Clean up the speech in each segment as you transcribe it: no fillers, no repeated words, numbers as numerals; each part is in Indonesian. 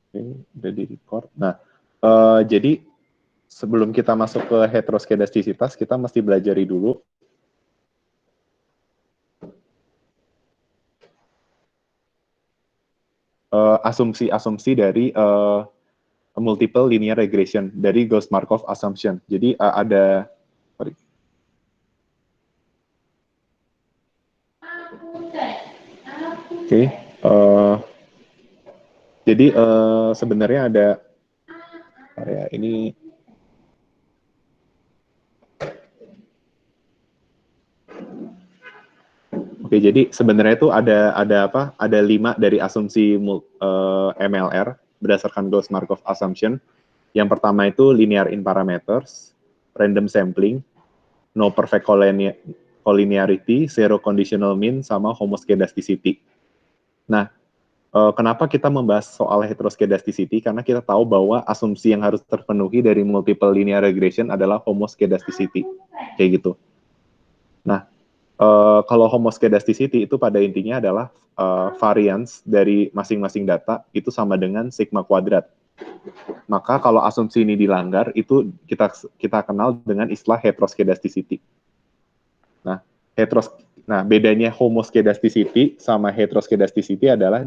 Oke, udah di record. Nah, jadi sebelum kita masuk ke heteroskedastisitas, kita mesti belajari dulu asumsi-asumsi dari multiple linear regression dari Gauss-Markov assumption. Jadi ada, sorry. Oke, jadi sebenarnya ada area ini. Oke, jadi sebenarnya itu ada apa? Ada 5 dari asumsi MLR berdasarkan Gauss-Markov assumption. Yang pertama itu linear in parameters, random sampling, no perfect collinearity, zero conditional mean, sama homoskedasticity. Nah, kenapa kita membahas soal heteroskedasticity? Karena kita tahu bahwa asumsi yang harus terpenuhi dari multiple linear regression adalah homoskedasticity. Kayak gitu. Nah, kalau homoskedasticity itu pada intinya adalah variance dari masing-masing data itu sama dengan sigma kuadrat. Maka kalau asumsi ini dilanggar, itu kita kenal dengan istilah heteroskedasticity. Nah, bedanya homoskedasticity sama heteroskedasticity adalah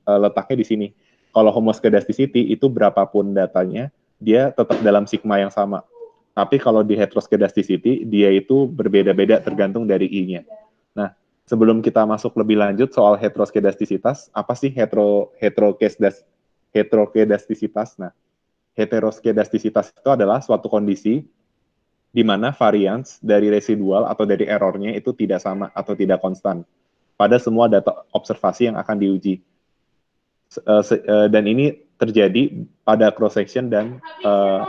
letaknya di sini. Kalau homoskedasticity itu berapapun datanya, dia tetap dalam sigma yang sama. Tapi kalau di heteroskedasticity, dia itu berbeda-beda tergantung dari I-nya. Nah, sebelum kita masuk lebih lanjut soal heteroskedastisitas, apa sih heteroskedastisitas? Nah, heteroskedastisitas itu adalah suatu kondisi di mana varians dari residual atau dari errornya itu tidak sama atau tidak konstan pada semua data observasi yang akan diuji. Dan ini terjadi pada cross section dan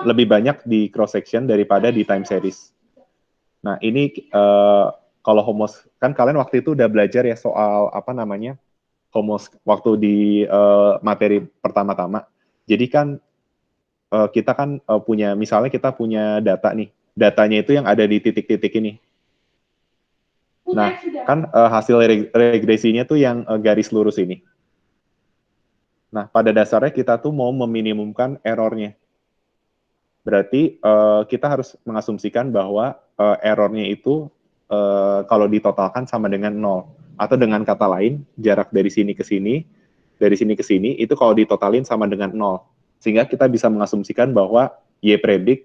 lebih banyak di cross section daripada di time series. Nah, ini kalau homos, kan kalian waktu itu udah belajar ya soal apa namanya homos waktu di materi pertama-tama. Jadi kan kita kan punya, misalnya kita punya data nih, datanya itu yang ada di titik-titik ini. Nah, kan hasil regresinya tuh yang garis lurus ini. Nah, pada dasarnya kita tuh mau meminimumkan errornya. Berarti kita harus mengasumsikan bahwa errornya itu kalau ditotalkan sama dengan 0. Atau dengan kata lain, jarak dari sini ke sini, dari sini ke sini, itu kalau ditotalin sama dengan 0. Sehingga kita bisa mengasumsikan bahwa Y predik,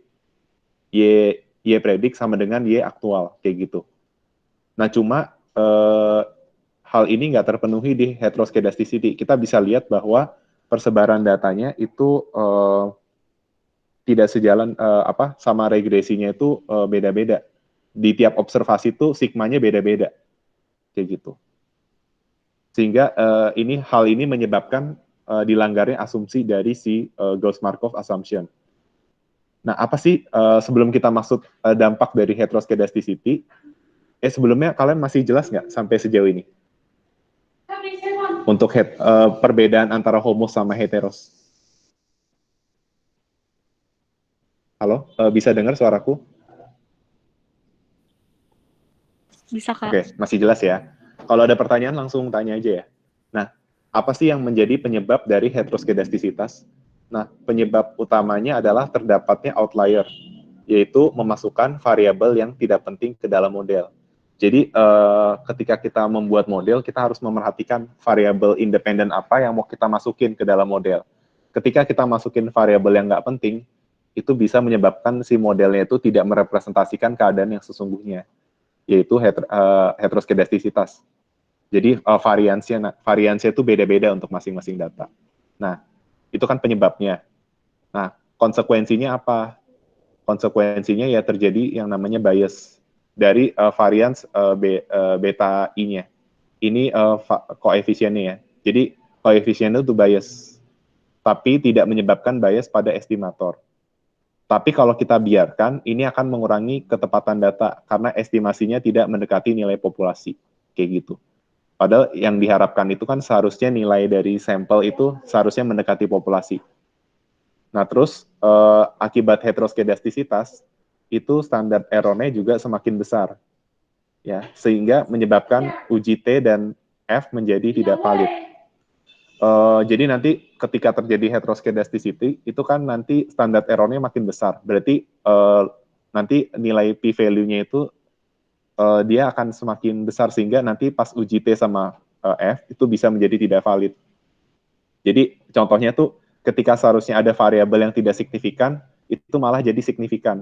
Y predik sama dengan Y aktual, kayak gitu. Nah, cuma hal ini nggak terpenuhi di heteroskedasticity. Kita bisa lihat bahwa persebaran datanya itu tidak sejalan sama regresinya itu beda-beda. Di tiap observasi itu sigmanya beda-beda, kayak gitu. Sehingga hal ini menyebabkan dilanggarnya asumsi dari si Gauss-Markov assumption. Nah, apa sih sebelum kita masuk dampak dari heteroskedasticity? Sebelumnya kalian masih jelas nggak sampai sejauh ini? Untuk perbedaan antara homo sama heteros. Halo, bisa dengar suaraku? Bisa, Kak. Oke, masih jelas ya. Kalau ada pertanyaan langsung tanya aja ya. Nah, apa sih yang menjadi penyebab dari heteroskedastisitas? Nah, penyebab utamanya adalah terdapatnya outlier, yaitu memasukkan variabel yang tidak penting ke dalam model. Jadi, ketika kita membuat model, kita harus memerhatikan variabel independen apa yang mau kita masukin ke dalam model. Ketika kita masukin variabel yang nggak penting, itu bisa menyebabkan si modelnya itu tidak merepresentasikan keadaan yang sesungguhnya, yaitu heteroskedastisitas. Jadi variansinya itu beda-beda untuk masing-masing data. Nah, itu kan penyebabnya. Nah, konsekuensinya apa? Konsekuensinya ya terjadi yang namanya bias dari varians beta I-nya. Ini koefisiennya ya. Jadi koefisiennya itu bias, tapi tidak menyebabkan bias pada estimator. Tapi kalau kita biarkan, ini akan mengurangi ketepatan data karena estimasinya tidak mendekati nilai populasi. Kayak gitu. Padahal yang diharapkan itu kan seharusnya nilai dari sampel itu seharusnya mendekati populasi. Nah, terus akibat heteroskedastisitas, itu standar errornya juga semakin besar. Ya, sehingga menyebabkan uji T dan F menjadi tidak valid. Jadi nanti ketika terjadi heteroskedasticity, itu kan nanti standar errornya makin besar. Berarti nanti nilai p-value-nya itu dia akan semakin besar sehingga nanti pas uji T sama F itu bisa menjadi tidak valid. Jadi contohnya tuh ketika seharusnya ada variabel yang tidak signifikan, itu malah jadi signifikan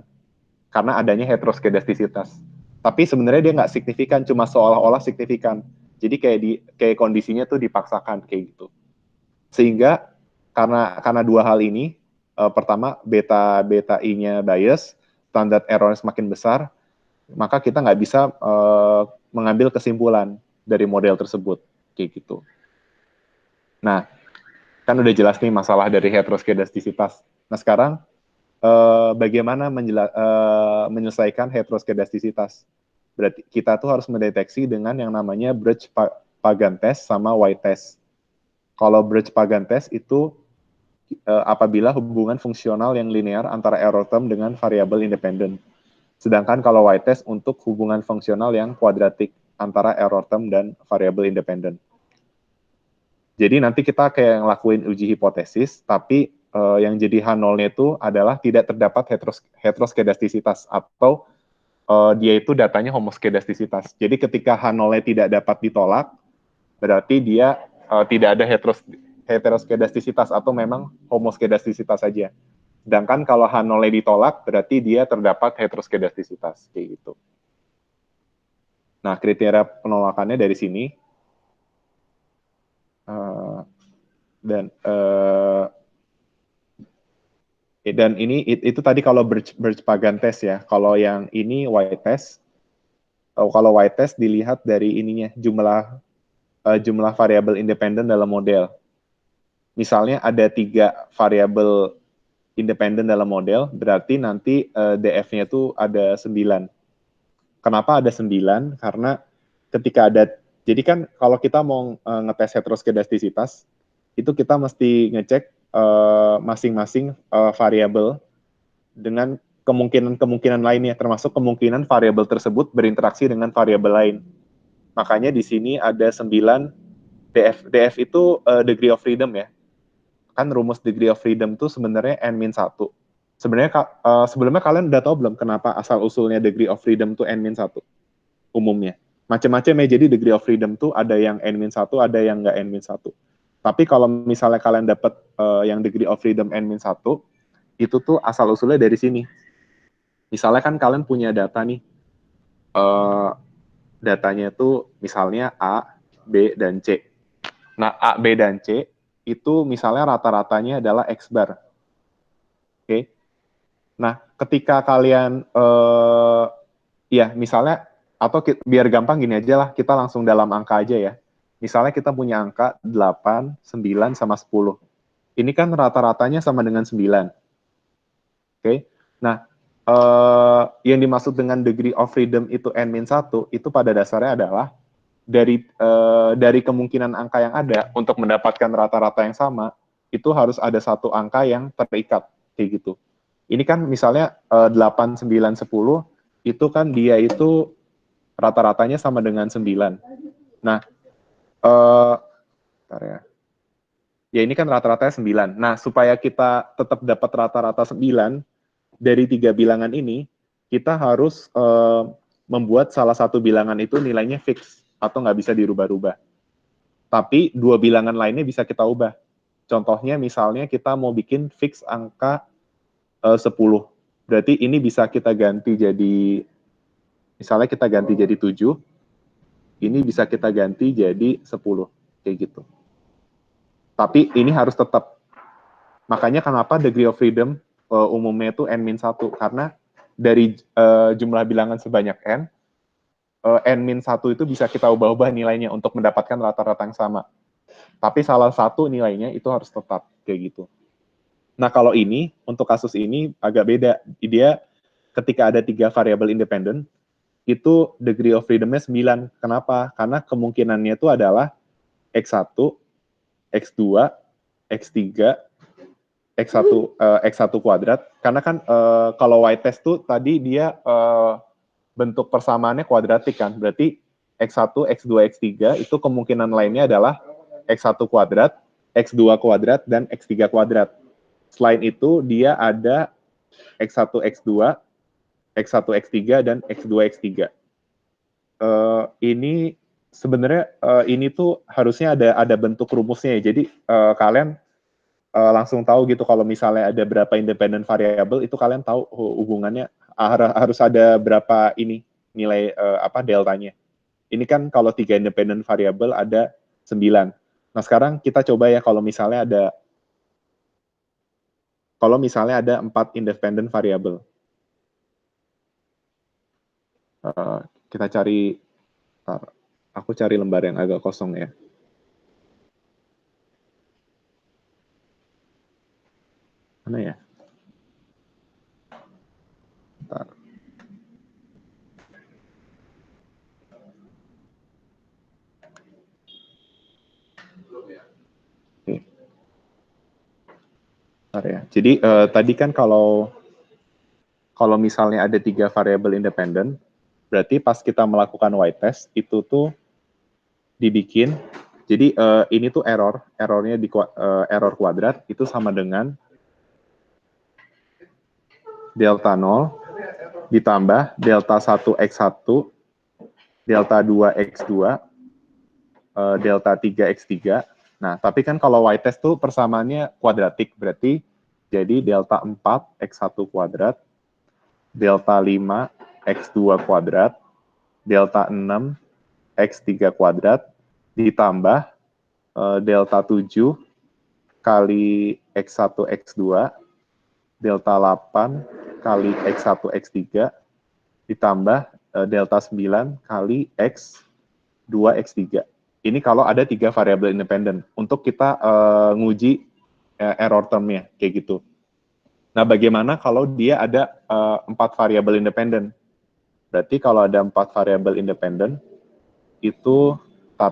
karena adanya heteroskedastisitas. Tapi sebenarnya dia nggak signifikan, cuma seolah-olah signifikan. Jadi kayak kondisinya tuh dipaksakan kayak gitu. Sehingga karena dua hal ini, pertama beta I-nya bias, standar error semakin besar, maka kita nggak bisa mengambil kesimpulan dari model tersebut kayak gitu. Nah, kan udah jelas nih masalah dari heteroskedastisitas. Nah, sekarang bagaimana menyelesaikan heteroskedastisitas? Berarti kita tuh harus mendeteksi dengan yang namanya Birch-Pagan test sama White test. Kalau Birch-Pagan test itu apabila hubungan fungsional yang linear antara error term dengan variabel independen. Sedangkan kalau White test untuk hubungan fungsional yang kuadratik antara error term dan variabel independen. Jadi nanti kita kayak ngelakuin uji hipotesis, tapi yang jadi H0-nya itu adalah tidak terdapat heteroskedastisitas atau dia itu datanya homoskedastisitas. Jadi ketika H0-nya tidak dapat ditolak, berarti dia tidak ada heteroskedastisitas atau memang homoskedastisitas saja. Sedangkan kalau H0-nya ditolak, berarti dia terdapat heteroskedastisitas. Kayak gitu. Nah, kriteria penolakannya dari sini. Dan ini itu tadi kalau Birch-Pagan test ya. Kalau yang ini White test. Kalau White test dilihat dari ininya jumlah variabel independen dalam model. Misalnya ada 3 variabel independen dalam model, berarti nanti DF-nya itu ada 9. Kenapa ada 9? Karena ketika ada, jadi kan kalau kita mau ngetes heteroskedastisitas, itu kita mesti ngecek masing-masing variabel dengan kemungkinan lainnya, termasuk kemungkinan variabel tersebut berinteraksi dengan variabel lain. Makanya di sini ada 9 DF. DF itu degree of freedom ya. Kan rumus degree of freedom itu sebenarnya n-1. Sebenarnya sebelumnya kalian udah tahu belum kenapa asal usulnya degree of freedom itu n-1 umumnya. Macam-macam ya, jadi degree of freedom tuh ada yang n-1, ada yang nggak n-1. Tapi kalau misalnya kalian dapat yang degree of freedom n-1, itu tuh asal usulnya dari sini. Misalnya kan kalian punya data nih, datanya tuh misalnya A, B, dan C. Nah, A, B, dan C itu misalnya rata-ratanya adalah X bar. Oke. Nah, ketika kalian, ya misalnya, atau biar gampang gini aja lah, kita langsung dalam angka aja ya. Misalnya kita punya angka 8, 9, sama 10. Ini kan rata-ratanya sama dengan 9. Oke. Nah, yang dimaksud dengan degree of freedom itu n-1 itu pada dasarnya adalah dari kemungkinan angka yang ada untuk mendapatkan rata-rata yang sama itu harus ada satu angka yang terikat kayak gitu. Ini kan misalnya 8, 9, 10 itu kan dia itu rata-ratanya sama dengan 9. Nah, bentar ya. Ya ini kan rata-ratanya 9. Nah, supaya kita tetap dapat rata-rata 9 dari 3 bilangan ini, kita harus membuat salah satu bilangan itu nilainya fix atau nggak bisa dirubah-rubah. Tapi 2 bilangan lainnya bisa kita ubah. Contohnya misalnya kita mau bikin fix angka 10. Berarti ini bisa kita ganti jadi, misalnya kita ganti jadi 7, ini bisa kita ganti jadi 10, kayak gitu. Tapi ini harus tetap. Makanya kenapa degree of freedom umumnya itu n-1, karena dari jumlah bilangan sebanyak n, n-1 itu bisa kita ubah-ubah nilainya untuk mendapatkan rata-rata yang sama. Tapi salah satu nilainya itu harus tetap, kayak gitu. Nah, kalau ini, untuk kasus ini agak beda. Dia ketika ada 3 variabel independen, itu degree of freedom-nya 9. Kenapa? Karena kemungkinannya itu adalah X1, X2, X3, X1 kuadrat. Karena kan kalau White test tuh tadi dia bentuk persamaannya kuadratik kan. Berarti X1, X2, X3 itu kemungkinan lainnya adalah X1 kuadrat, X2 kuadrat dan X3 kuadrat. Selain itu, dia ada X1, X2, X1, X3, dan X2, X3. Ini sebenarnya ini tuh harusnya ada bentuk rumusnya ya. Jadi kalian langsung tahu gitu kalau misalnya ada berapa independent variable, itu kalian tahu hubungannya harus ada berapa ini nilai deltanya. Ini kan kalau 3 independent variable ada 9. Nah, sekarang kita coba ya kalau misalnya ada 4 independent variable. Kita cari, aku cari lembar yang agak kosong ya. Mana ya? Bentar. Ya. Jadi tadi kan kalau misalnya ada 3 variabel independen, berarti pas kita melakukan y-test itu tuh dibikin. Jadi ini tuh errornya di error kuadrat itu sama dengan delta 0 ditambah delta 1 x1, delta 2 x2, delta 3 x3. Nah, tapi kan kalau y-test tuh persamaannya kuadratik, berarti jadi delta 4 x1 kuadrat, delta 5 x2 kuadrat, delta 6 x3 kuadrat, ditambah delta 7 kali x1 x2, delta 8 kali x1 x3, ditambah delta 9 kali x2 x3. Ini kalau ada 3 variabel independen. Untuk kita nguji error term-nya, kayak gitu. Nah, bagaimana kalau dia ada 4 variabel independen? Berarti kalau ada 4 variabel independen, itu,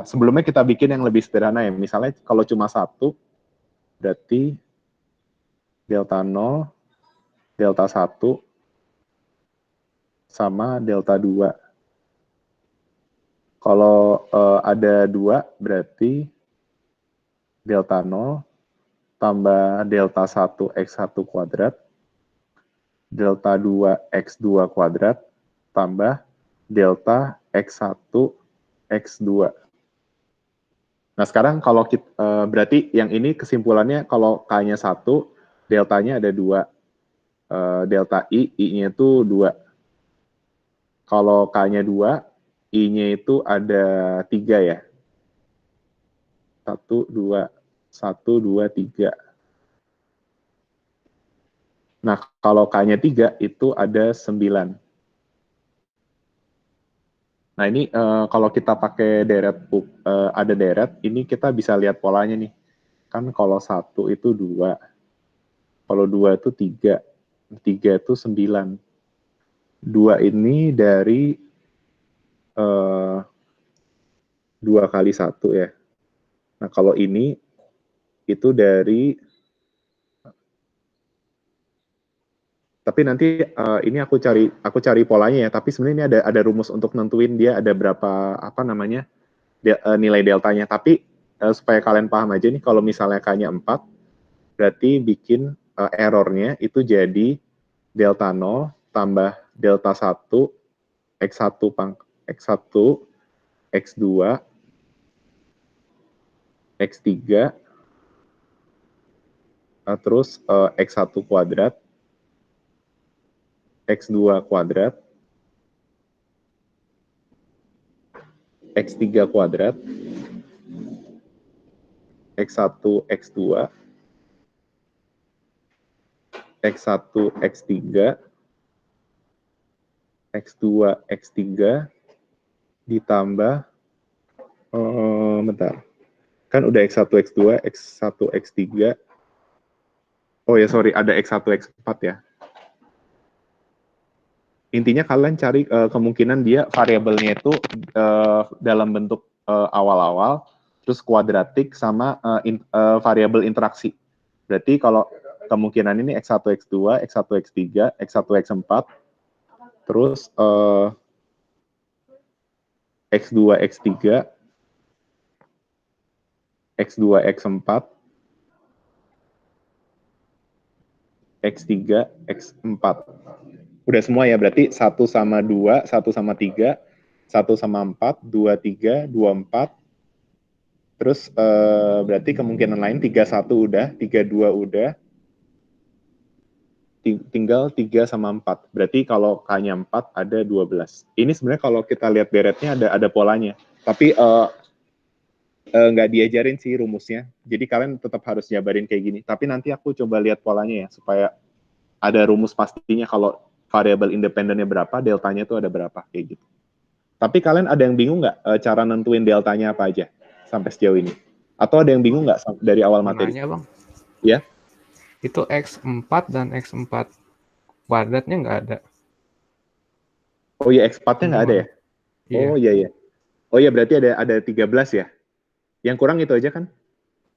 sebelumnya kita bikin yang lebih sederhana ya. Misalnya kalau cuma 1, berarti delta 0, delta 1, sama delta 2. Kalau ada 2, berarti delta 0 tambah delta 1 x1 kuadrat, delta 2 x2 kuadrat, tambah delta x1 x2. Nah, sekarang kalau kita, berarti yang ini kesimpulannya kalau K-nya 1, deltanya ada 2. Delta I-nya itu 2. Kalau K-nya 2, I-nya itu ada 3 ya. 1, 2, 1, 2, 3. Nah, kalau K-nya 3, itu ada 9. Nah, ini kalau kita pakai deret, ada deret, ini kita bisa lihat polanya nih. Kan kalau 1 itu 2, kalau 2 itu 3, 3 itu 9. 2 ini dari 2 kali 1 ya. Nah, kalau ini itu dari, tapi nanti ini aku cari polanya ya, tapi sebenarnya ini ada rumus untuk nentuin dia ada berapa nilai deltanya. Tapi supaya kalian paham aja nih, kalau misalnya K-nya 4, berarti bikin errornya itu jadi delta 0 tambah delta 1 x1 x1 x2 x3 terus x1 kuadrat, x2 kuadrat, x3 kuadrat, x1 x2, x1 x3, x2 x3, ditambah, bentar, kan udah x1 x2, x1 x3, oh ya sorry, ada x1 x4 ya. Intinya kalian cari kemungkinan dia variabelnya itu dalam bentuk awal-awal, terus kuadratik sama variabel interaksi. Berarti kalau kemungkinan ini x1 x2, x1 x3, x1 x4, terus x2 x3, x2 x4, X3, X4. Udah semua ya, berarti 1 sama 2, 1 sama 3, 1 sama 4, 2, 3, 2, 4. Terus berarti kemungkinan lain 3, 1 udah, 3, 2 udah. Tinggal 3 sama 4. Berarti kalau K-nya 4, ada 12. Ini sebenarnya kalau kita lihat beretnya ada polanya. Tapi nggak diajarin sih rumusnya. Jadi kalian tetap harus jabarin kayak gini. Tapi nanti aku coba lihat polanya ya, supaya ada rumus pastinya kalau variabel independennya berapa, deltanya itu ada berapa, kayak gitu. Tapi kalian ada yang bingung nggak cara nentuin deltanya apa aja sampai sejauh ini? Atau ada yang bingung nggak dari awal materi? Nanya, Bang. Ya? Itu X4 dan X4 kuadratnya nggak ada. Oh iya, X4-nya nggak ada ya? Iya. Oh iya, iya. Oh iya, berarti ada 13 ya? Yang kurang itu aja kan?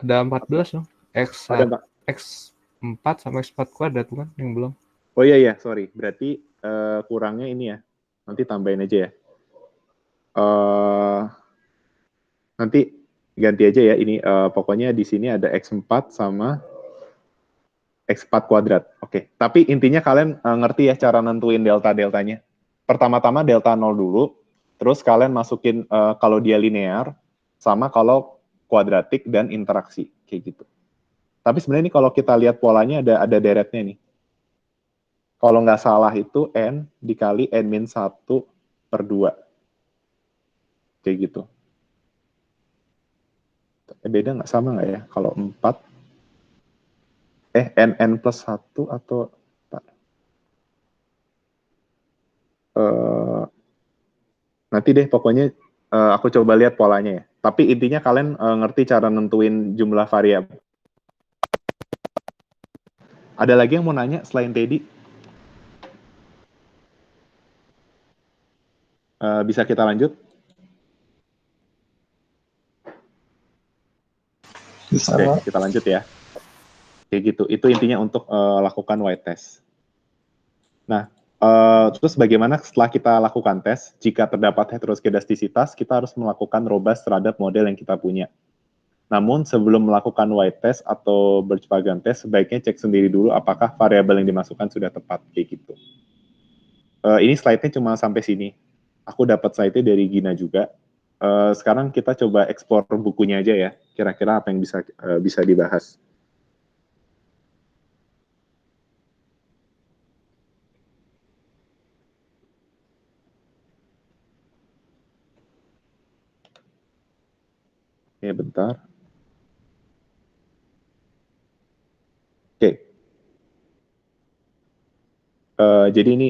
Ada 14 dong. Ada X4 sama X4 kuadrat bukan yang belum. Oh iya, sorry. Berarti kurangnya ini ya. Nanti tambahin aja ya. Nanti ganti aja ya. Ini pokoknya di sini ada X4 sama X4 kuadrat. Oke. Tapi intinya kalian ngerti ya cara nentuin delta-deltanya. Pertama-tama delta 0 dulu. Terus kalian masukin kalau dia linear sama kalau kuadratik dan interaksi. Kayak gitu. Tapi sebenarnya ini kalau kita lihat polanya ada deretnya nih. Kalau nggak salah itu N dikali N-1/2. Kayak gitu. Beda nggak, sama nggak ya? Kalau 4, N plus 1 atau... nanti deh pokoknya aku coba lihat polanya ya. Tapi intinya kalian ngerti cara nentuin jumlah variabel. Ada lagi yang mau nanya selain Teddy? Bisa kita lanjut? Bisa. Oke, kita lanjut ya. Kayak gitu. Itu intinya untuk lakukan white test. Nah, terus bagaimana setelah kita lakukan tes, jika terdapat heteroskedastisitas, kita harus melakukan robust terhadap model yang kita punya. Namun sebelum melakukan white test atau Birch-Pagan test, sebaiknya cek sendiri dulu apakah variabel yang dimasukkan sudah tepat, kayak gitu. Ini slide-nya cuma sampai sini. Aku dapat slide-nya dari Gina juga. Sekarang kita coba explore bukunya aja ya. Kira-kira apa yang bisa dibahas. Ya, bentar. Oke. Jadi ini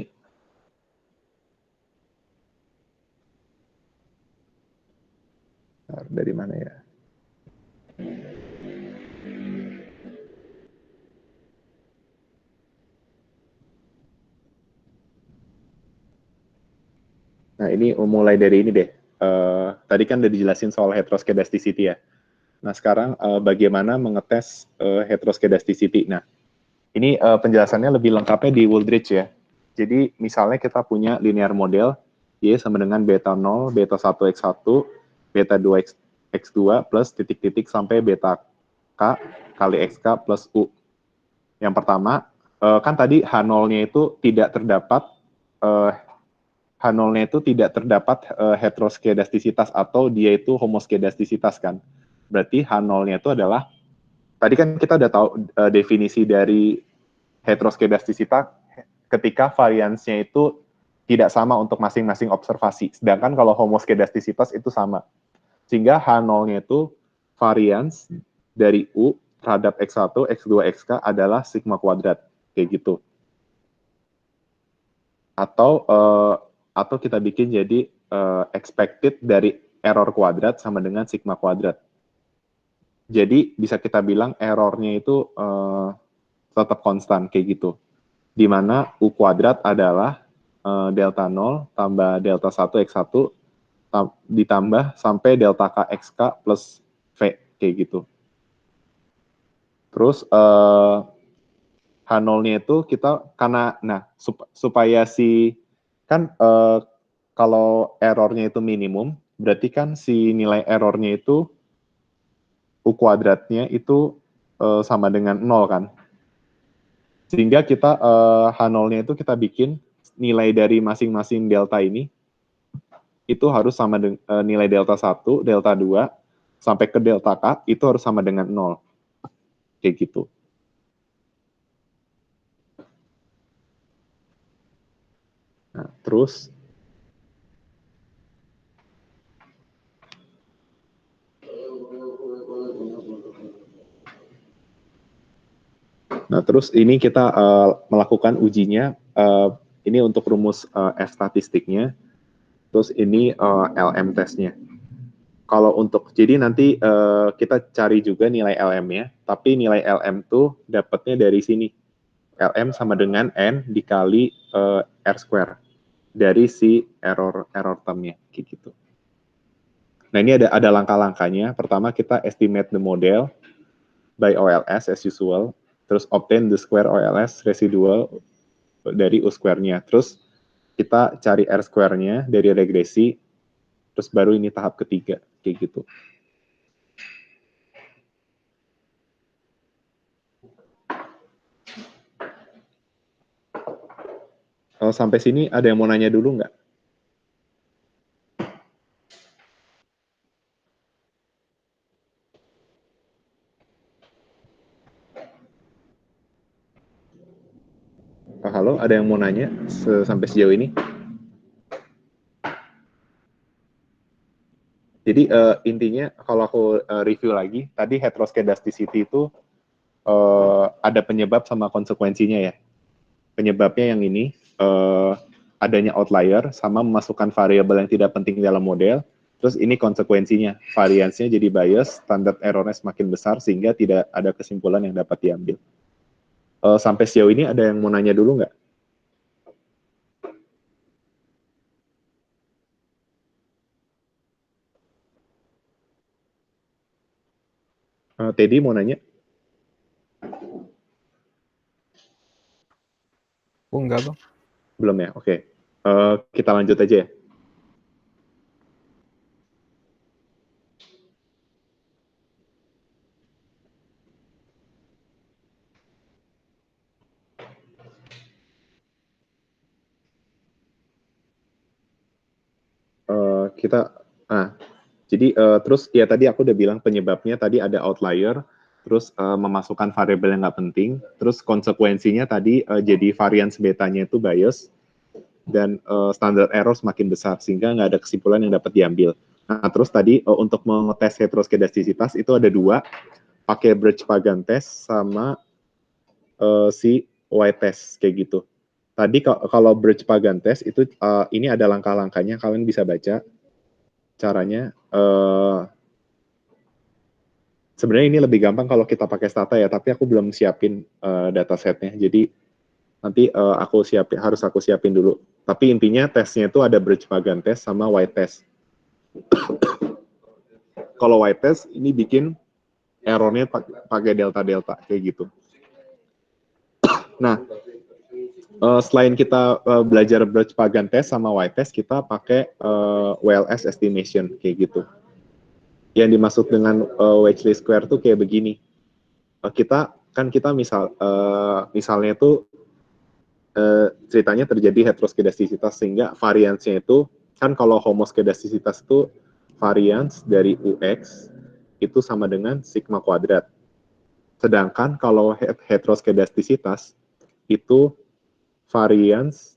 dari mana ya? Nah, ini mulai dari ini deh. Tadi kan udah dijelasin soal heteroskedasticity ya. Nah, sekarang bagaimana mengetes heteroskedasticity. Nah, ini penjelasannya lebih lengkapnya di Wooldridge ya. Jadi, misalnya kita punya linear model, Y sama dengan beta 0, beta 1 X1, beta 2 X2, plus titik-titik sampai beta K kali XK plus U. Yang pertama, kan tadi H0-nya itu tidak terdapat H0-nya itu tidak terdapat heteroskedastisitas atau dia itu homoskedastisitas kan. Berarti H0-nya itu adalah, tadi kan kita udah tahu definisi dari heteroskedastisitas ketika variansnya itu tidak sama untuk masing-masing observasi. Sedangkan kalau homoskedastisitas itu sama. Sehingga H0-nya itu varians dari U terhadap X1, X2, XK adalah sigma kuadrat. Kayak gitu. Atau kita bikin jadi expected dari error kuadrat sama dengan sigma kuadrat. Jadi bisa kita bilang errornya itu tetap konstan kayak gitu. Di mana U kuadrat adalah delta 0 tambah delta 1 X1 ditambah sampai delta K XK plus V kayak gitu. Terus H0-nya itu kita karena supaya kan kalau errornya itu minimum, berarti kan si nilai errornya itu U kuadratnya itu sama dengan 0 kan. Sehingga kita H0-nya itu kita bikin nilai dari masing-masing delta ini itu harus sama dengan nilai delta 1, delta 2, sampai ke delta K itu harus sama dengan 0. Kayak gitu. Nah, terus ini kita melakukan ujinya. Ini untuk rumus F statistiknya. Terus ini LM tesnya. Kalau untuk, jadi nanti kita cari juga nilai LM-nya, tapi nilai LM tuh dapatnya dari sini. LM sama dengan N dikali R square dari si error term-nya, kayak gitu. Nah, ini ada langkah-langkahnya. Pertama, kita estimate the model by OLS as usual, terus obtain the square OLS residual dari U square-nya. Terus kita cari R square-nya dari regresi, terus baru ini tahap ketiga, kayak gitu. Kalau sampai sini ada yang mau nanya dulu nggak? Halo, ada yang mau nanya sampai sejauh ini? Jadi intinya kalau aku review lagi, tadi heteroskedasticity itu ada penyebab sama konsekuensinya ya. Penyebabnya yang ini, adanya outlier sama memasukkan variabel yang tidak penting dalam model. Terus ini konsekuensinya, variansnya jadi bias, standard errornya semakin besar sehingga tidak ada kesimpulan yang dapat diambil. Sampai sejauh ini ada yang mau nanya dulu nggak? Teddy mau nanya? Oh, enggak, Bang. Belum ya? Oke. Kita lanjut aja ya. Jadi terus ya tadi aku udah bilang penyebabnya tadi ada outlier, terus memasukkan variabel yang nggak penting, terus konsekuensinya tadi jadi varians betanya itu bias, dan standard error semakin besar, sehingga nggak ada kesimpulan yang dapat diambil. Nah, terus tadi untuk mengetes heteroskedastisitas itu ada dua, pakai Birch-Pagan test sama si white test, kayak gitu. Tadi kalau Birch-Pagan test itu ini ada langkah-langkahnya, kalian bisa baca caranya. Sebenarnya ini lebih gampang kalau kita pakai Stata ya, tapi aku belum siapin datasetnya. Jadi nanti harus aku siapin dulu. Tapi intinya tesnya itu ada Birch-Pagan test sama white test. Kalau white test ini bikin errornya pakai delta-delta kayak gitu. Nah, selain kita belajar Birch-Pagan test sama white test, kita pakai WLS estimation kayak gitu. Yang dimaksud dengan Wedge least square tuh kayak begini. Kita misalnya itu ceritanya terjadi heteroskedastisitas, sehingga variansnya itu kan kalau homoskedastisitas itu varians dari UX itu sama dengan sigma kuadrat. Sedangkan kalau heteroskedastisitas itu varians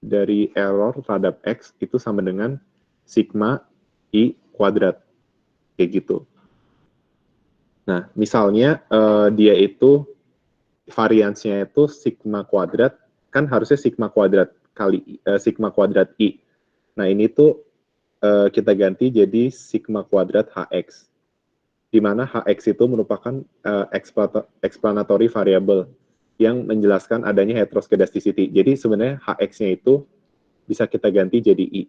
dari error terhadap X itu sama dengan sigma I kuadrat. Kayak gitu. Nah, misalnya dia itu variansnya itu sigma kuadrat, kan harusnya sigma kuadrat kali sigma kuadrat I. Nah, ini tuh kita ganti jadi sigma kuadrat HX. Di mana HX itu merupakan explanatory variable yang menjelaskan adanya heteroskedasticity. Jadi sebenarnya HX-nya itu bisa kita ganti jadi I.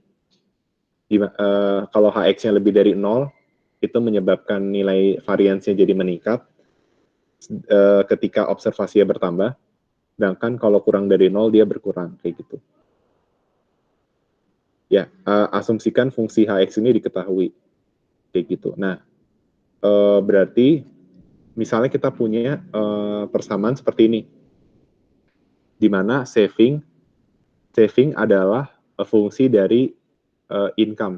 Kalau HX-nya lebih dari 0, itu menyebabkan nilai variansnya jadi meningkat ketika observasinya bertambah, sedangkan kalau kurang dari 0 dia berkurang, kayak gitu. Ya, asumsikan fungsi HX ini diketahui, kayak gitu. Nah, berarti misalnya kita punya persamaan seperti ini. di mana saving adalah fungsi dari income.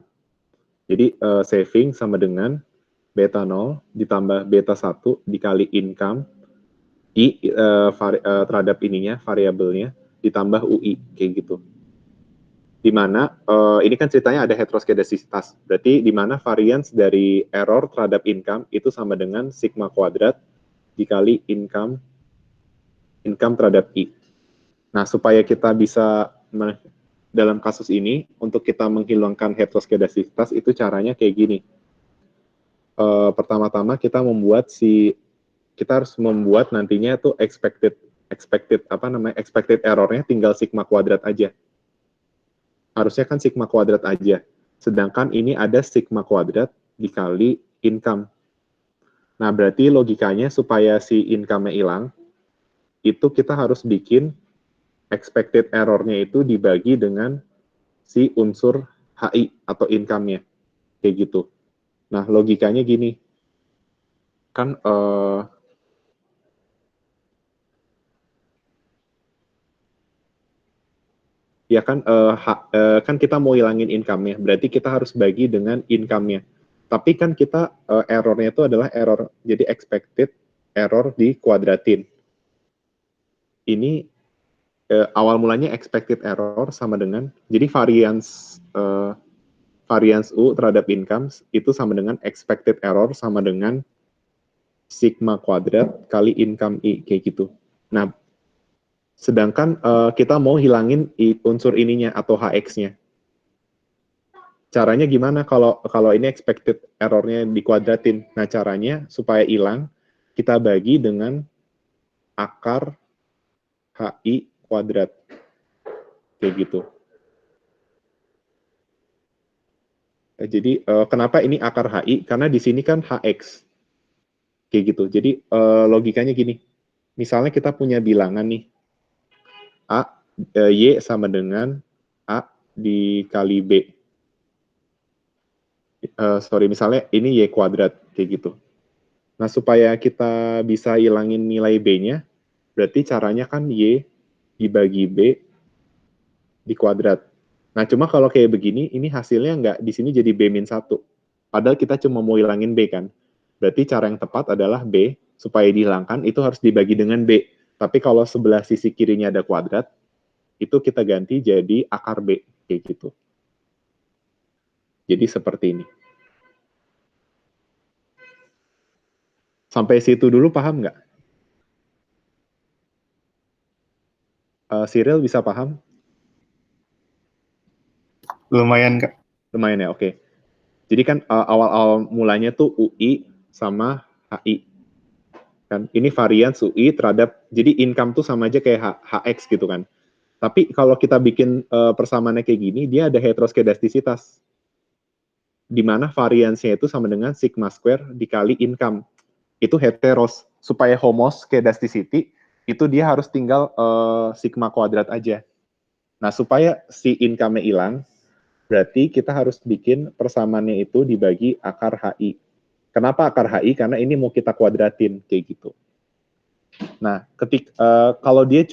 Jadi saving sama dengan beta 0 ditambah beta 1 dikali income I terhadap ininya, variabelnya, ditambah UI, kayak gitu. Di mana, ini kan ceritanya ada heteroskedastisitas, berarti di mana variance dari error terhadap income itu sama dengan sigma kuadrat dikali income terhadap I. Nah, supaya kita bisa, dalam kasus ini, untuk kita menghilangkan heteroskedastisitas, itu caranya kayak gini. Pertama-tama kita harus membuat nantinya tuh expected errornya tinggal sigma kuadrat aja. Harusnya kan sigma kuadrat aja. Sedangkan ini ada sigma kuadrat dikali income. Nah, berarti logikanya supaya si income-nya hilang, itu kita harus bikin expected error-nya itu dibagi dengan si unsur HI atau income-nya. Kayak gitu. Nah, logikanya gini. Kan ya kan kan kita mau hilangin income-nya, berarti kita harus bagi dengan income-nya. Tapi kan kita error-nya itu adalah error, jadi expected error dikuadratin. Ini awal mulanya expected error sama dengan, jadi variance U terhadap income itu sama dengan expected error sama dengan sigma kuadrat kali income I, kayak gitu. Nah, sedangkan kita mau hilangin unsur ininya atau HX-nya. Caranya gimana kalau ini expected error-nya dikuadratin? Nah, caranya supaya hilang, kita bagi dengan akar HI kuadrat. Kayak gitu. Jadi, kenapa ini akar HI? Karena di sini kan HX. Kayak gitu. Jadi, logikanya gini. Misalnya kita punya bilangan nih. Y sama dengan A dikali B. Misalnya ini Y kuadrat. Kayak gitu. Nah, supaya kita bisa hilangin nilai B-nya, berarti caranya kan Y dibagi B di kuadrat. Nah, cuma kalau kayak begini, ini hasilnya nggak di sini jadi B-1. Padahal kita cuma mau hilangin B kan. Berarti cara yang tepat adalah B, supaya dihilangkan, itu harus dibagi dengan B. Tapi kalau sebelah sisi kirinya ada kuadrat, itu kita ganti jadi akar B. Kayak gitu. Jadi seperti ini. Sampai situ dulu paham nggak? Cyril bisa paham? Lumayan, Kak. Lumayan ya, oke. Jadi kan awal-awal mulanya tuh UI sama HI. Kan ini variance UI terhadap, jadi income tuh sama aja kayak HX gitu kan. Tapi kalau kita bikin persamaannya kayak gini, dia ada heteroskedastisitas. Di mana variance-nya itu sama dengan sigma square dikali income. Itu heteros. Supaya homoskedasticity, itu dia harus tinggal sigma kuadrat aja. Nah, supaya si income-nya hilang, berarti kita harus bikin persamaannya itu dibagi akar HI. Kenapa akar HI? Karena ini mau kita kuadratin, kayak gitu. Nah, kalau dia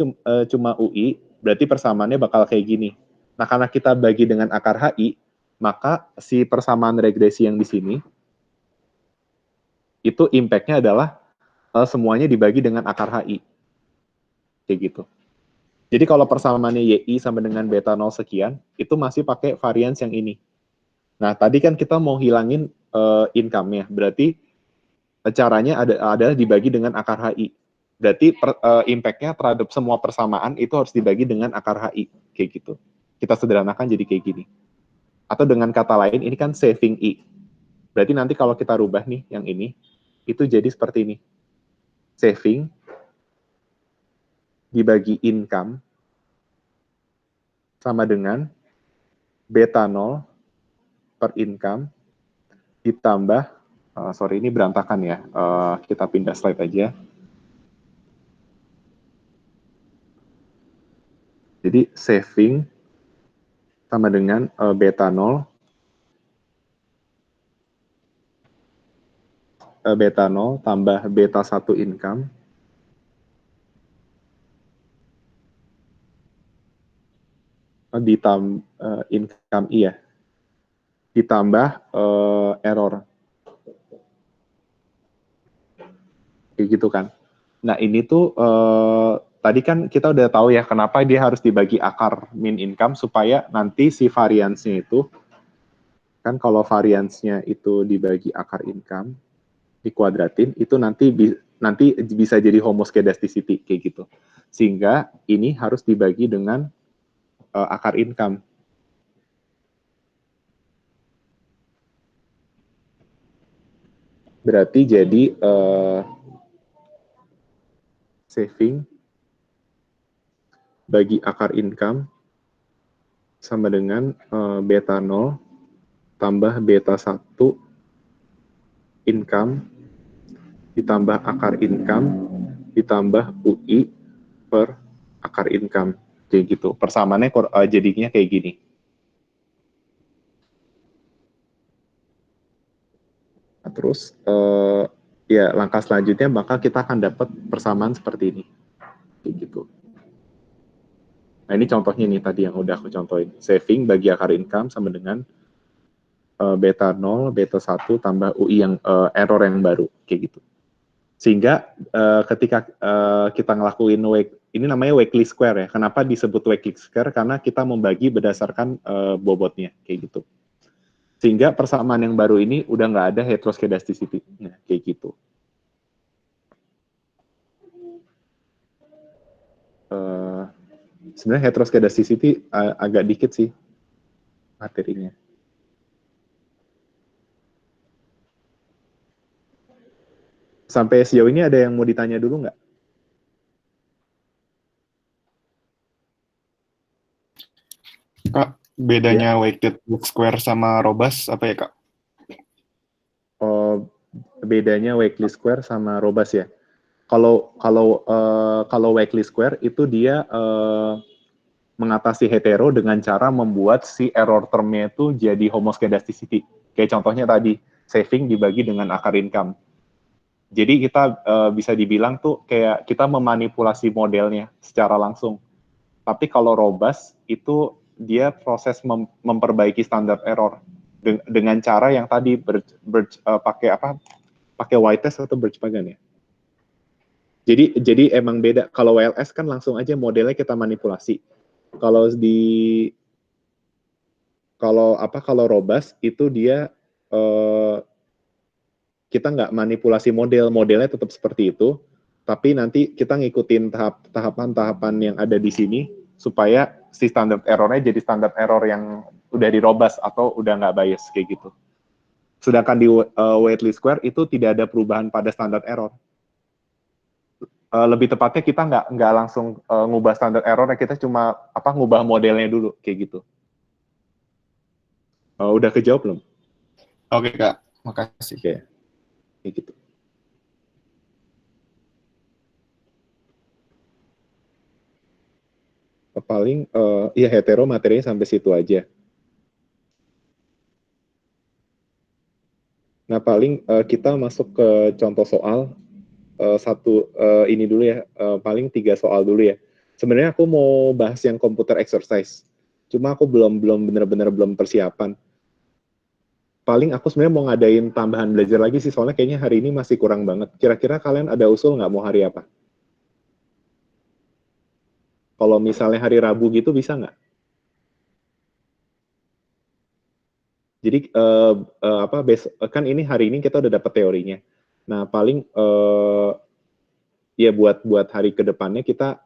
cuma UI, berarti persamaannya bakal kayak gini. Nah, karena kita bagi dengan akar HI, maka si persamaan regresi yang di sini, itu impact-nya adalah semuanya dibagi dengan akar HI. Kayak gitu. Jadi kalau persamaannya YI sama dengan beta 0 sekian, itu masih pakai variance yang ini. Nah, tadi kan kita mau hilangin income-nya, berarti caranya adalah dibagi dengan akar HI. Berarti impact-nya terhadap semua persamaan itu harus dibagi dengan akar HI. Kayak gitu. Kita sederhanakan jadi kayak gini. Atau dengan kata lain, ini kan saving I. Berarti nanti kalau kita rubah nih yang ini, itu jadi seperti ini. Saving dibagi income sama dengan beta 0 per income ditambah, sorry ini berantakan ya, kita pindah slide aja. Jadi saving sama dengan beta 0 tambah beta 1 income income iya, ditambah error, kayak gitu kan. Nah ini tuh tadi kan kita udah tahu ya kenapa dia harus dibagi akar mean income supaya nanti si variansnya itu kan kalau variansnya itu dibagi akar income dikuadratin itu nanti bisa jadi homoskedasticity kayak gitu. Sehingga ini harus dibagi dengan akar income. Berarti jadi saving bagi akar income sama dengan beta 0 tambah beta 1 income ditambah akar income ditambah UI per akar income. Kayak gitu. Persamaannya jadinya kayak gini. Nah, terus ya langkah selanjutnya maka kita akan dapat persamaan seperti ini. Kayak gitu. Nah ini contohnya nih tadi yang udah aku contohin. Saving bagi akar income sama dengan beta 0, beta 1 tambah UI yang error yang baru, kayak gitu. Sehingga ketika kita ngelakuin ini namanya weekly square ya. Kenapa disebut weekly square? Karena kita membagi berdasarkan bobotnya, kayak gitu. Sehingga persamaan yang baru ini udah nggak ada heteroskedasticity, nah, kayak gitu. Sebenarnya heteroskedasticity agak dikit sih materinya. Sampai sejauh ini ada yang mau ditanya dulu nggak? Kak, bedanya weighted square sama robust apa ya, Kak? Oh, bedanya weekly square sama robust ya. Kalau weekly square itu dia mengatasi hetero dengan cara membuat si error termnya itu jadi homoskedasticity. Kayak contohnya tadi, saving dibagi dengan akar income. Jadi kita bisa dibilang tuh kayak kita memanipulasi modelnya secara langsung. Tapi kalau robust itu dia proses memperbaiki standar error dengan cara yang tadi pakai apa? Pakai y-test atau Birch-Pagan ya. Jadi emang beda. Kalau WLS kan langsung aja modelnya kita manipulasi. Kalau robust itu dia kita nggak manipulasi modelnya tetap seperti itu, tapi nanti kita ngikutin tahapan-tahapan yang ada di sini supaya si standar errornya jadi standar error yang udah dirobas atau udah nggak bias kayak gitu. Sedangkan di weighted square itu tidak ada perubahan pada standar error. Lebih tepatnya kita nggak langsung ngubah standar errornya, kita cuma ngubah modelnya dulu kayak gitu. Udah kejawab belum? Oke, Kak, makasih. Oke. Kayak gitu. Paling ya hetero materinya sampai situ aja. Nah paling kita masuk ke contoh soal ini dulu ya, paling 3 soal dulu ya. Sebenarnya aku mau bahas yang computer exercise, cuma aku belum benar-benar belum persiapan. Paling aku sebenarnya mau ngadain tambahan belajar lagi sih, soalnya kayaknya hari ini masih kurang banget. Kira-kira kalian ada usul nggak mau hari apa? Kalau misalnya hari Rabu gitu bisa nggak? Jadi kan ini hari ini kita udah dapat teorinya. Nah paling ya buat hari kedepannya kita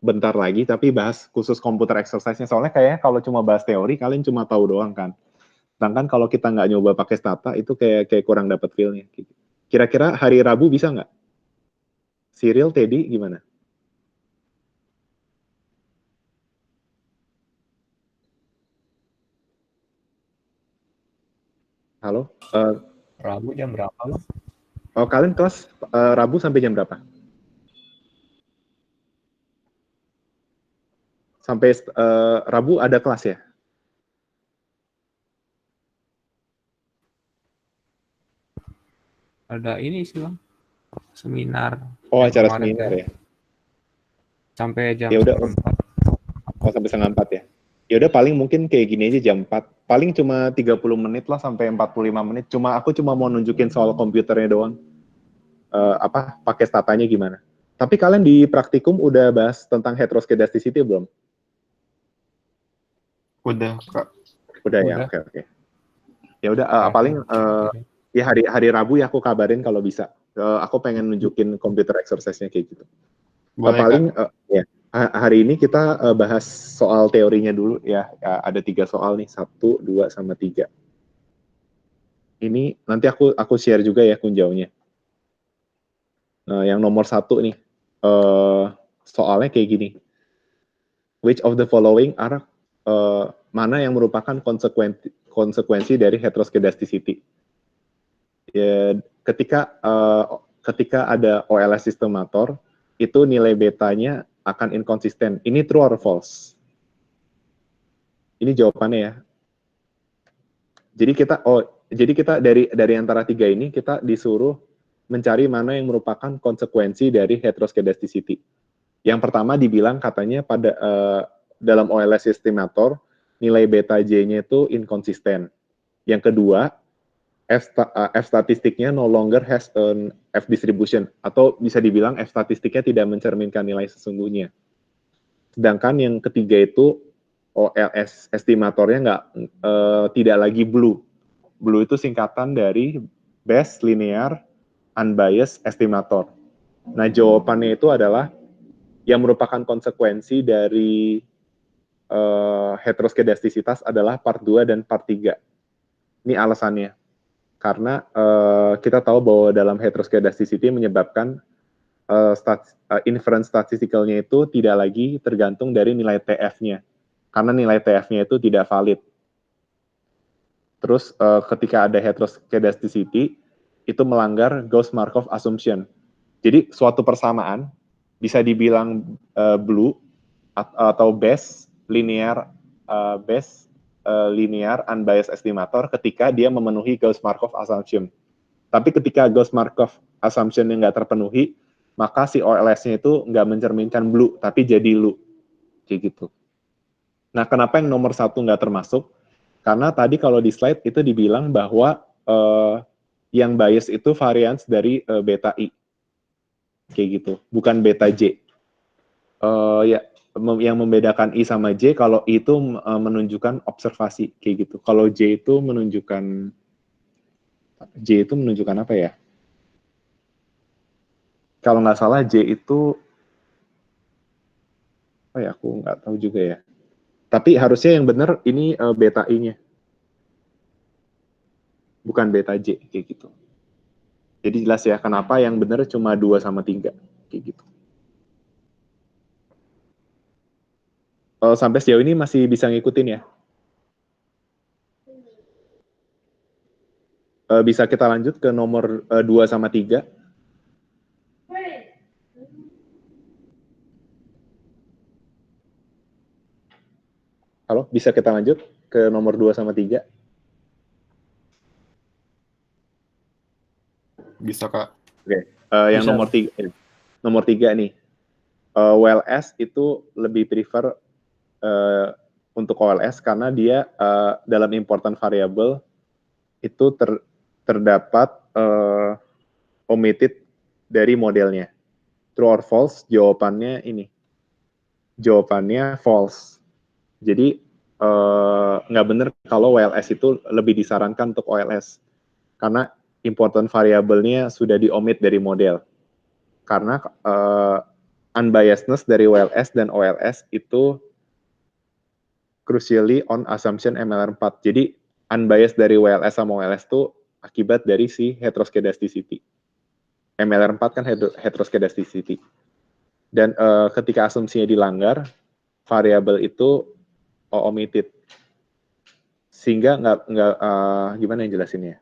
bentar lagi tapi bahas khusus komputer exercise-nya. Soalnya kayaknya kalau cuma bahas teori kalian cuma tahu doang kan. Sedangkan kalau kita nggak nyoba pakai stata itu kayak kurang dapat feel-nya. Kira-kira hari Rabu bisa nggak? Cyril, Teddy gimana? Halo? Rabu jam berapa lo? Oh, kalian kelas Rabu sampai jam berapa? Sampai Rabu ada kelas ya? Ada ini sih bang, seminar. Oh, yang acara kemarin seminar teh. ya? Sampai jam Ya udah. 4. Oh, sampai 3:30 ya? Ya udah paling mungkin kayak gini aja jam 4. Paling cuma 30 menit lah sampai 45 menit. Aku cuma mau nunjukin soal komputernya doang. Pakai statanya gimana. Tapi kalian di praktikum udah bahas tentang heteroskedasticity belum? Udah, Kak. Udah ya, Udah. oke. Ya udah Ya, paling kan. ya hari Rabu ya aku kabarin kalau bisa. Aku pengen nunjukin komputer exercise-nya kayak gitu. Boleh, Paling Kak. ya hari ini kita bahas soal teorinya dulu ya. Ada 3 soal nih, 1, 2, sama 3. Ini nanti aku share juga ya kunjaunya. Yang nomor 1 nih, soalnya kayak gini. Which of the following are mana yang merupakan konsekuensi dari heteroskedasticity? Ya, ketika ada OLS estimator, itu nilai betanya akan inkonsisten. Ini true or false? Ini jawabannya ya. Jadi kita dari antara 3 ini kita disuruh mencari mana yang merupakan konsekuensi dari heteroskedasticity. Yang pertama dibilang katanya pada dalam OLS estimator nilai beta J-nya itu inkonsisten. Yang kedua, F statistiknya no longer has an F distribution, atau bisa dibilang F statistiknya tidak mencerminkan nilai sesungguhnya. Sedangkan yang ketiga itu OLS estimatornya tidak lagi blue. Blue itu singkatan dari Best Linear Unbiased Estimator. Nah, jawabannya itu adalah yang merupakan konsekuensi dari heteroskedastisitas adalah part 2 dan part 3. Ini alasannya. Karena kita tahu bahwa dalam heteroskedasticity menyebabkan inference statisticalnya itu tidak lagi tergantung dari nilai TF-nya. Karena nilai TF-nya itu tidak valid. Terus ketika ada heteroskedasticity, itu melanggar Gauss-Markov assumption. Jadi suatu persamaan bisa dibilang blue atau best linear unbiased estimator ketika dia memenuhi Gauss-Markov assumption. Tapi ketika Gauss-Markov assumption yang nggak terpenuhi, maka si OLS-nya itu nggak mencerminkan blue, tapi jadi lu. Kayak gitu. Nah, kenapa yang nomor 1 nggak termasuk? Karena tadi kalau di slide itu dibilang bahwa yang bias itu varians dari beta I. Kayak gitu, bukan beta J. Yang membedakan I sama J, kalau I itu menunjukkan observasi, kayak gitu. Kalau J itu menunjukkan apa ya? Kalau nggak salah J itu, aku nggak tahu juga ya. Tapi harusnya yang benar ini beta I-nya. Bukan beta J, kayak gitu. Jadi jelas ya, kenapa yang benar cuma 2 sama 3, kayak gitu. Sampai sejauh ini masih bisa ngikutin ya? Bisa kita lanjut ke nomor 2 sama 3. Halo, bisa kita lanjut ke nomor 2 sama 3? Bisa, Kak. Oke, yang Bisa. nomor 3 nih. OLS itu lebih prefer untuk OLS karena dia dalam important variable itu terdapat omitted dari modelnya. True or false? Jawabannya ini. Jawabannya false. Jadi nggak benar kalau OLS itu lebih disarankan untuk OLS. Karena important variable-nya sudah di-omit dari model. Karena unbiasedness dari OLS dan OLS itu crucially on assumption MLR4. Jadi unbiased dari WLS sama OLS itu akibat dari si heteroskedasticity. MLR4 kan heteroskedasticity. Dan ketika asumsinya dilanggar, variabel itu omitted. Sehingga nggak gimana yang jelasinnya?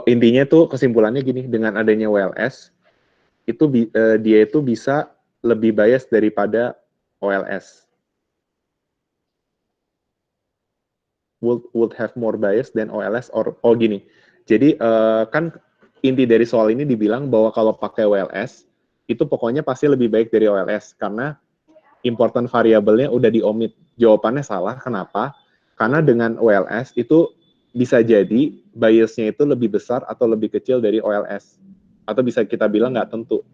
Intinya tuh kesimpulannya gini, dengan adanya WLS, itu dia itu bisa lebih bias daripada OLS. Would have more bias than OLS or gini. Jadi kan inti dari soal ini dibilang bahwa kalau pakai OLS, itu pokoknya pasti lebih baik dari OLS, karena important variabelnya udah di-omit. Jawabannya salah, kenapa? Karena dengan OLS itu bisa jadi biasnya itu lebih besar atau lebih kecil dari OLS. Atau bisa kita bilang nggak tentu.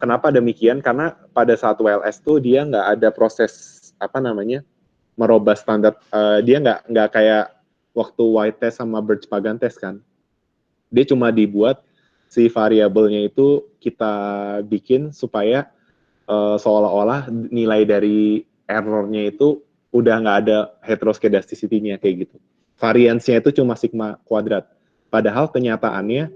Kenapa demikian? Karena pada saat OLS tuh dia nggak ada proses, merubah standar. Dia nggak kayak waktu white test sama Birch-Pagan test kan. Dia cuma dibuat si variabelnya itu kita bikin supaya seolah-olah nilai dari errornya itu udah nggak ada heteroskedasticity-nya kayak gitu. Variansnya itu cuma sigma kuadrat. Padahal kenyataannya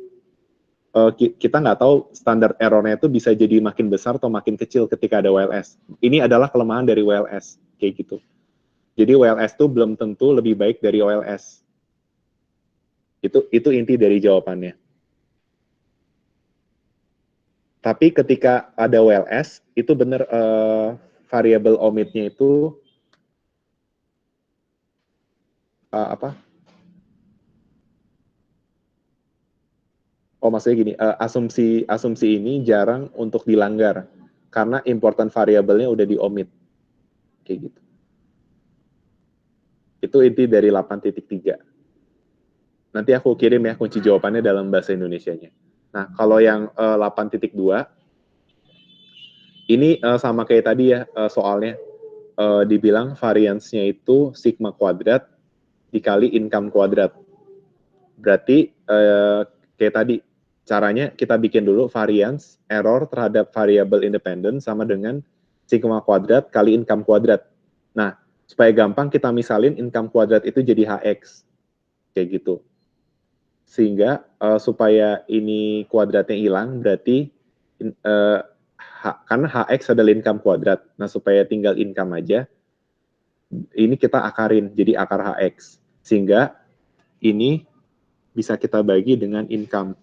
kita nggak tahu standar errornya itu bisa jadi makin besar atau makin kecil ketika ada WLS. Ini adalah kelemahan dari WLS kayak gitu. Jadi WLS itu belum tentu lebih baik dari OLS. Itu inti dari jawabannya. Tapi ketika ada WLS, itu benar variabel omit-nya itu maksudnya gini, asumsi ini jarang untuk dilanggar karena important variabelnya udah di-omit. Kayak gitu. Itu inti dari 8.3. Nanti aku kirim ya kunci jawabannya dalam bahasa Indonesianya. Nah, kalau yang 8.2, ini sama kayak tadi ya soalnya. Dibilang variansnya itu sigma kuadrat dikali income kuadrat. Berarti kayak tadi, caranya kita bikin dulu varians error terhadap variabel independen sama dengan sigma kuadrat kali income kuadrat. Nah, supaya gampang kita misalin income kuadrat itu jadi HX. Kayak gitu. Sehingga supaya ini kuadratnya hilang, berarti karena HX adalah income kuadrat. Nah, supaya tinggal income aja, ini kita akarin jadi akar HX. Sehingga ini bisa kita bagi dengan income.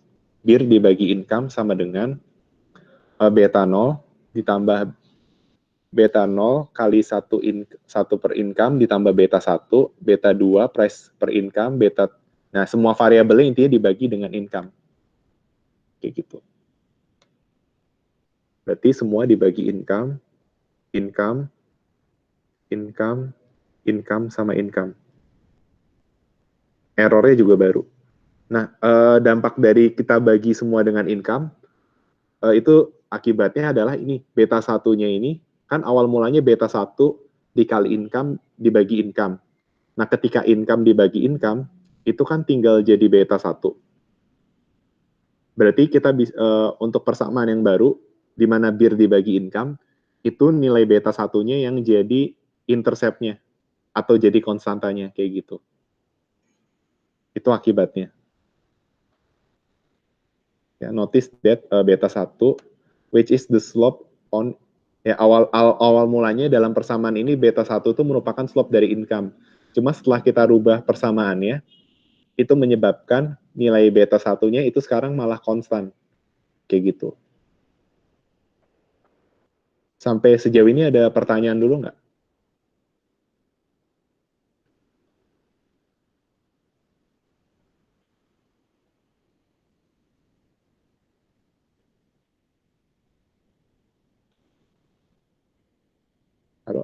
Bir dibagi income sama dengan beta 0 ditambah beta 0 kali 1 per income ditambah beta 1, beta 2 price per income, beta. Nah, semua variabelnya intinya dibagi dengan income. Kayak gitu. Berarti semua dibagi income, income, income, income, sama income. Errornya juga baru. Nah, dampak dari kita bagi semua dengan income, itu akibatnya adalah ini, beta satunya ini, kan awal mulanya beta 1 dikali income dibagi income. Nah, ketika income dibagi income, itu kan tinggal jadi beta 1. Berarti kita untuk persamaan yang baru, di mana bir dibagi income, itu nilai beta satunya yang jadi intercept-nya, atau jadi konstantanya, kayak gitu. Itu akibatnya. Ya, notice that beta 1, which is the slope on, ya awal mulanya dalam persamaan ini, beta 1 itu merupakan slope dari income. Cuma setelah kita rubah persamaannya, itu menyebabkan nilai beta satunya itu sekarang malah konstan. Kayak gitu. Sampai sejauh ini ada pertanyaan dulu nggak?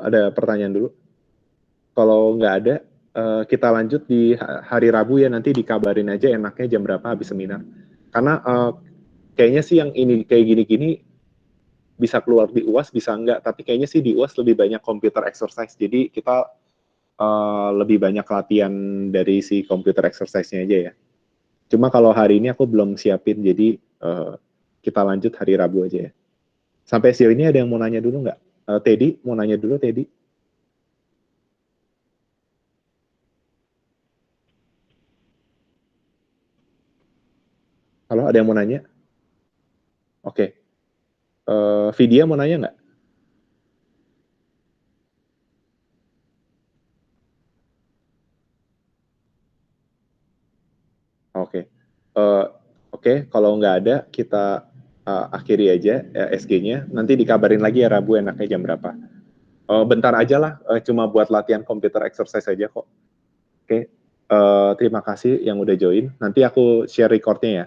Ada pertanyaan dulu? Kalau nggak ada, kita lanjut di hari Rabu ya, nanti dikabarin aja enaknya jam berapa habis seminar. Karena kayaknya sih yang ini kayak gini-gini bisa keluar di UAS, bisa enggak, tapi kayaknya sih di UAS lebih banyak computer exercise, jadi kita lebih banyak latihan dari si computer exercise-nya aja ya. Cuma kalau hari ini aku belum siapin, jadi kita lanjut hari Rabu aja ya. Sampai sejauh ini ada yang mau nanya dulu nggak? Teddy, mau nanya dulu Teddy? Halo, ada yang mau nanya? Oke. Vidya mau nanya nggak? Oke. Oke, kalau nggak ada, kita akhiri aja SG-nya. Nanti dikabarin lagi ya Rabu enaknya jam berapa. Bentar aja lah, cuma buat latihan computer exercise aja kok. Oke. Terima kasih yang udah join. Nanti aku share recordnya ya.